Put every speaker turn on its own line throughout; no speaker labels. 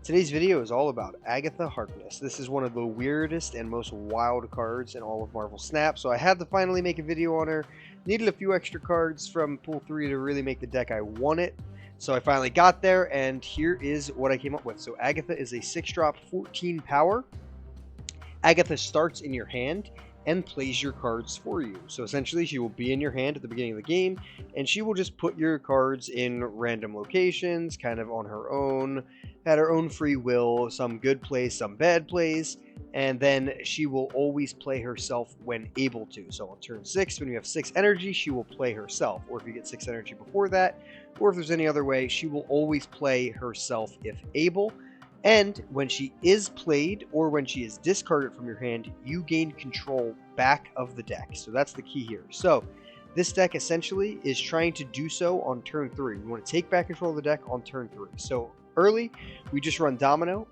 Today's video is all about Agatha Harkness. This is one of the weirdest and most wild cards in all of Marvel Snap, so I had to finally make a video on her. Needed a few extra cards from Pool 3 to really make the deck I wanted. So I finally got there, and here is what I came up with. So Agatha is a 6-drop, 14 power. Agatha starts in your hand and plays your cards for you. So essentially, she will be in your hand at the beginning of the game, and she will just put your cards in random locations, kind of on her own, at her own free will, some good plays, some bad plays, and then she will always play herself when able to. So on turn 6, when you have 6 energy, she will play herself. Or if you get 6 energy before that, or if there's any other way, she will always play herself if able. And when she is played or when she is discarded from your hand, you gain control back of the deck. So that's the key here. So this deck essentially is trying to do so on turn 3. We want to take back control of the deck on turn 3. So early, we just run Domino.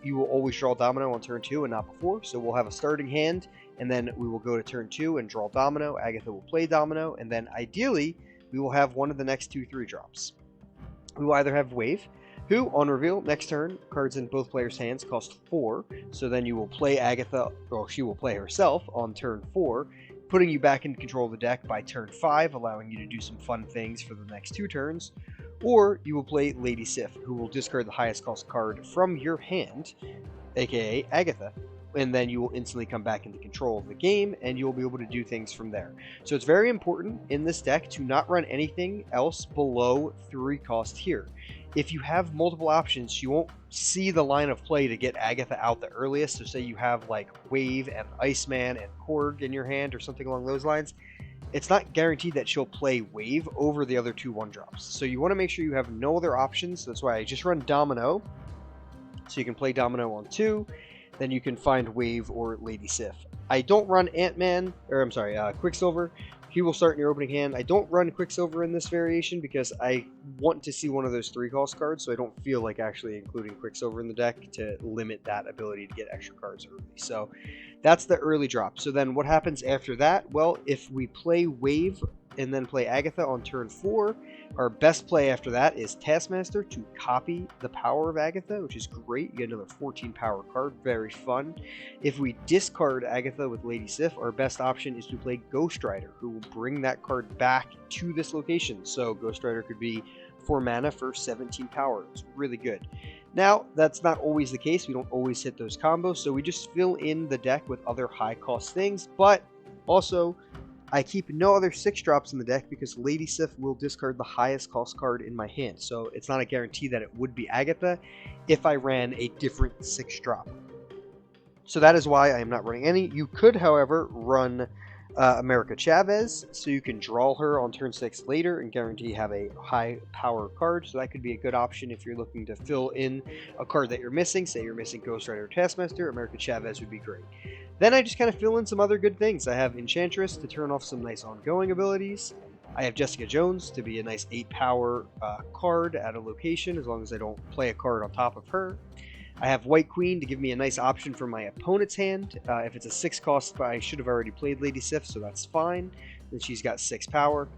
You will always draw Domino on turn 2 and not before. So we'll have a starting hand, and then we will go to turn 2 and draw Domino. Agatha will play Domino, and then ideally, we will have one of the next 2 3-drops. We will either have Wave, who, on reveal, next turn, cards in both players' hands cost 4, so then you will play Agatha, or she will play herself on turn 4, putting you back in control of the deck by turn 5, allowing you to do some fun things for the next 2 turns. Or you will play Lady Sif, who will discard the highest cost card from your hand, aka Agatha, and then you will instantly come back into control of the game, and you'll be able to do things from there. So it's very important in this deck to not run anything else below 3 cost here. If you have multiple options, you won't see the line of play to get Agatha out the earliest. So say you have like Wave and Iceman and Korg in your hand or something along those lines, it's not guaranteed that she'll play Wave over the other 2 1-drops. So you want to make sure you have no other options. That's why I just run Domino. So you can play Domino on 2, then you can find Wave or Lady Sif. I don't run Quicksilver. He will start in your opening hand. I don't run Quicksilver in this variation because I want to see one of those 3-cost cards, so I don't feel like actually including Quicksilver in the deck to limit that ability to get extra cards early. So that's the early drop. So then what happens after that? Well, if we play Wave and then play Agatha on turn 4, our best play after that is Taskmaster to copy the power of Agatha, which is great. You get another 14 power card, very fun. If we discard Agatha with Lady Sif, our best option is to play Ghost Rider, who will bring that card back to this location. So Ghost Rider could be 4 mana for 17 power. It's really good. Now, that's not always the case. We don't always hit those combos, so we just fill in the deck with other high-cost things, but also I keep no other 6-drops in the deck because Lady Sif will discard the highest cost card in my hand. So it's not a guarantee that it would be Agatha if I ran a different 6-drop. So that is why I am not running any. You could, however, run America Chavez, so you can draw her on turn 6 later and guarantee have a high power card. So that could be a good option if you're looking to fill in a card that you're missing. Say you're missing Ghost Rider or Taskmaster, America Chavez would be great. Then I just kind of fill in some other good things. I have Enchantress to turn off some nice ongoing abilities. I have Jessica Jones to be a nice 8-power card at a location as long as I don't play a card on top of her. I have White Queen to give me a nice option for my opponent's hand. If it's a 6-cost, I should have already played Lady Sif, so that's fine. Then she's got 6 power.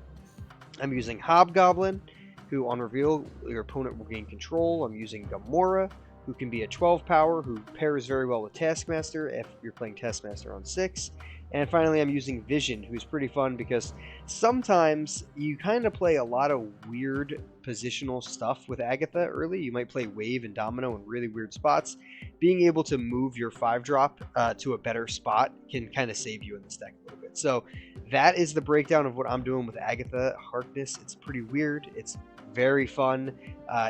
I'm using Hobgoblin, who on reveal, your opponent will gain control. I'm using Gamora, who can be a 12 power, who pairs very well with Taskmaster if you're playing Taskmaster on 6. And finally, I'm using Vision, who's pretty fun because sometimes you kind of play a lot of weird positional stuff with Agatha early. You might play Wave and Domino in really weird spots. Being able to move your 5-drop to a better spot can kind of save you in this deck a little bit. So that is the breakdown of what I'm doing with Agatha Harkness. It's pretty weird. It's very fun.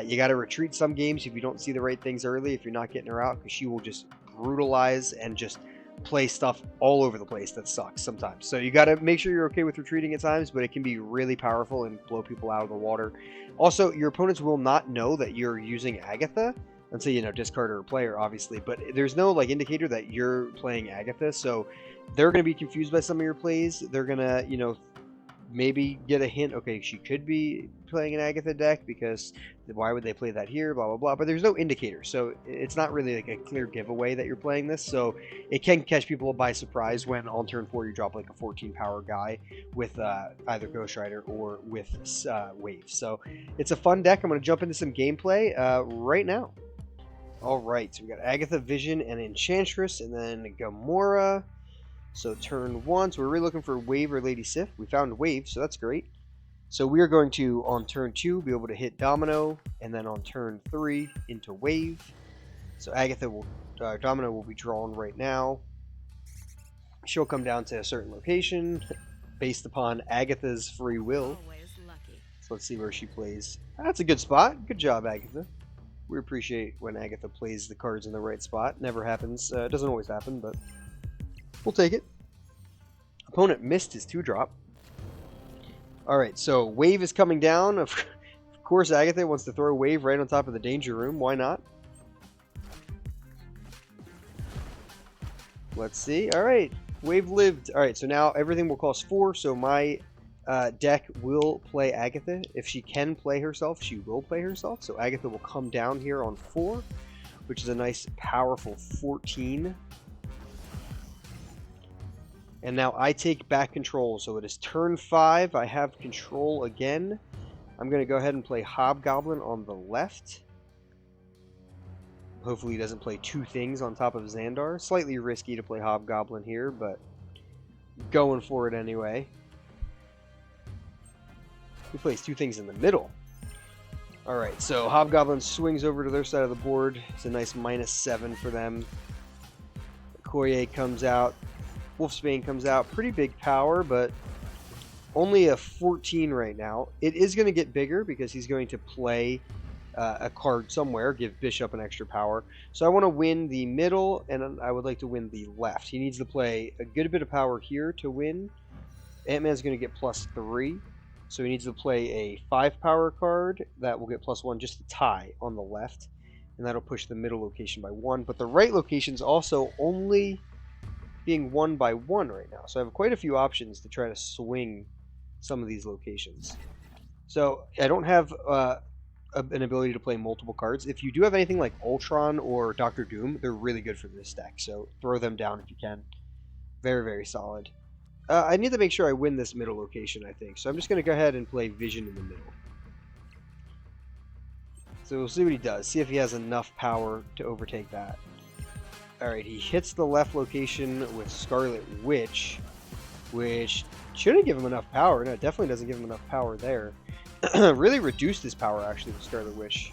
You got to retreat some games if you don't see the right things early, if you're not getting her out, because she will just brutalize and just play stuff all over the place that sucks sometimes. So you got to make sure you're okay with retreating at times, but it can be really powerful and blow people out of the water. Also, your opponents will not know that you're using Agatha until, you know, discard her player, obviously, but there's no like indicator that you're playing Agatha, so they're going to be confused by some of your plays. They're going to, you know, maybe get a hint, okay, she could be playing an Agatha deck because why would they play that here, blah, blah, blah. But there's no indicator, so it's not really like a clear giveaway that you're playing this. So it can catch people by surprise when on turn 4 you drop like a 14 power guy with either Ghost Rider or with Wave. So it's a fun deck. I'm going to jump into some gameplay right now. Alright, so we got Agatha, Vision, and Enchantress, and then Gamora. So turn 1, so we're really looking for Wave or Lady Sif. We found Wave, so that's great. So we are going to, on turn 2, be able to hit Domino, and then on turn 3, into Wave. So Agatha will, Domino will be drawn right now. She'll come down to a certain location, based upon Agatha's free will. So let's see where she plays. That's a good spot. Good job, Agatha. We appreciate when Agatha plays the cards in the right spot. Never happens. It doesn't always happen, but we'll take it. Opponent missed his 2-drop. Alright, so Wave is coming down. Of course, Agatha wants to throw Wave right on top of the Danger Room. Why not? Let's see. Alright, Wave lived. Alright, so now everything will cost 4, so my deck will play Agatha. If she can play herself, she will play herself. So Agatha will come down here on 4, which is a nice, powerful 14. And now I take back control. So it is turn 5. I have control again. I'm going to go ahead and play Hobgoblin on the left. Hopefully he doesn't play 2 things on top of Xandar. Slightly risky to play Hobgoblin here, but going for it anyway. He plays 2 things in the middle. Alright, so Hobgoblin swings over to their side of the board. It's a nice -7 for them. Okoye comes out. Wolfsbane comes out. Pretty big power, but only a 14 right now. It is going to get bigger because he's going to play a card somewhere, give Bishop an extra power. So I want to win the middle, and I would like to win the left. He needs to play a good bit of power here to win. Ant-Man's going to get +3. So he needs to play a 5 power card that will get +1 just to tie on the left. And that'll push the middle location by 1. But the right location's also only being 1 by 1 right now. So I have quite a few options to try to swing some of these locations. So I don't have an ability to play multiple cards. If you do have anything like Ultron or Doctor Doom, they're really good for this deck. So throw them down if you can. Very, very solid. I need to make sure I win this middle location, I think. So I'm just going to go ahead and play Vision in the middle. So we'll see what he does. See if he has enough power to overtake that. Alright, he hits the left location with Scarlet Witch, which shouldn't give him enough power. No, it definitely doesn't give him enough power there. Really reduced his power, actually, with Scarlet Witch.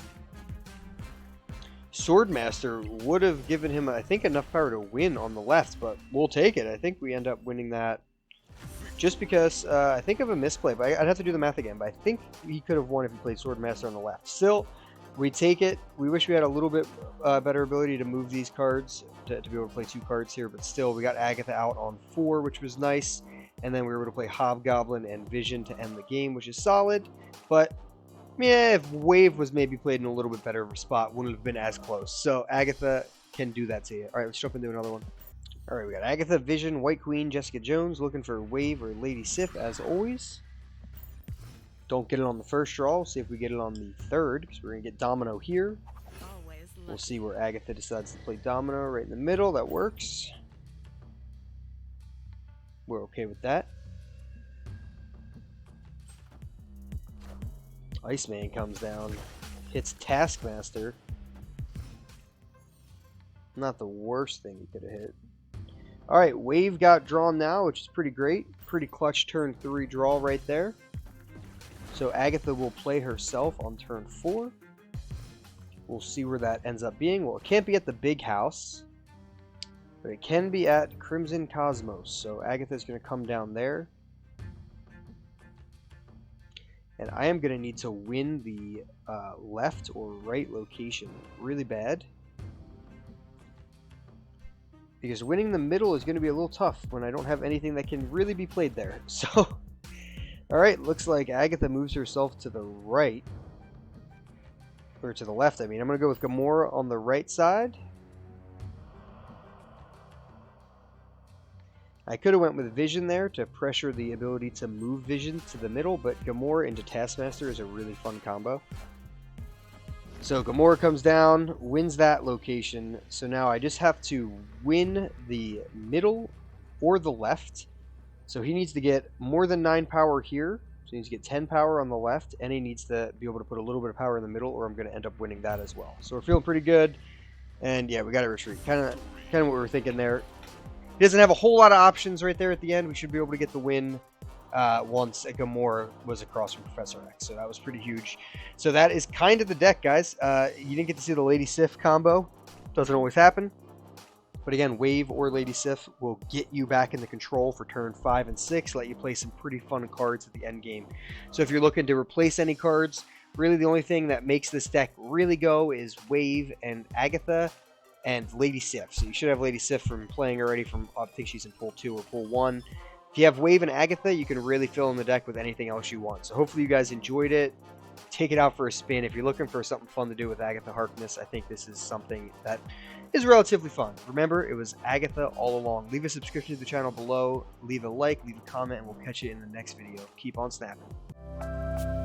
Swordmaster would have given him, I think, enough power to win on the left, but we'll take it. I think we end up winning that just because I think of a misplay, but I'd have to do the math again, but I think he could have won if he played Swordmaster on the left. Still, we take it. We wish we had a little bit better ability to move these cards, to be able to play 2 cards here, but still, we got Agatha out on 4, which was nice, and then we were able to play Hobgoblin and Vision to end the game, which is solid, but yeah, if Wave was maybe played in a little bit better of a spot, wouldn't have been as close. So Agatha can do that to you. Alright, let's jump into another one. Alright, we got Agatha, Vision, White Queen, Jessica Jones, looking for Wave or Lady Sif, as always. Don't get it on the first draw. We'll see if we get it on the third, because we're going to get Domino here. We'll see where Agatha decides to play Domino right in the middle. That works. We're okay with that. Iceman comes down, hits Taskmaster. Not the worst thing he could have hit. Alright, Wave got drawn now, which is pretty great. Pretty clutch turn 3 draw right there. So Agatha will play herself on turn 4. We'll see where that ends up being. Well, it can't be at the big house, but it can be at Crimson Cosmos. So Agatha's going to come down there. And I am going to need to win the left or right location really bad. Because winning the middle is going to be a little tough when I don't have anything that can really be played there. So, alright, looks like Agatha moves herself to the right. Or to the left, I mean. I'm going to go with Gamora on the right side. I could have went with Vision there to pressure the ability to move Vision to the middle, but Gamora into Taskmaster is a really fun combo. So Gamora comes down, wins that location. So now I just have to win the middle or the left. So he needs to get more than 9 power here. So he needs to get 10 power on the left, and he needs to be able to put a little bit of power in the middle, or I'm going to end up winning that as well. So we're feeling pretty good. And yeah, we got to retreat. Kind of what we were thinking there. He doesn't have a whole lot of options right there at the end. We should be able to get the win once a Gamora was across from Professor X. So that was pretty huge. So that is kind of the deck, guys. You didn't get to see the Lady Sif combo. Doesn't always happen. But again, Wave or Lady Sif will get you back in the control for turn 5 and 6, let you play some pretty fun cards at the end game. So if you're looking to replace any cards, really the only thing that makes this deck really go is Wave and Agatha and Lady Sif. So you should have Lady Sif from playing already from, I think she's in pool 2 or pool 1. If you have Wave and Agatha, you can really fill in the deck with anything else you want. So hopefully you guys enjoyed it. Take it out for a spin. If you're looking for something fun to do with Agatha Harkness, I think this is something that is relatively fun. Remember, it was Agatha all along. Leave a subscription to the channel below. Leave a like, leave a comment, and we'll catch you in the next video. Keep on snapping.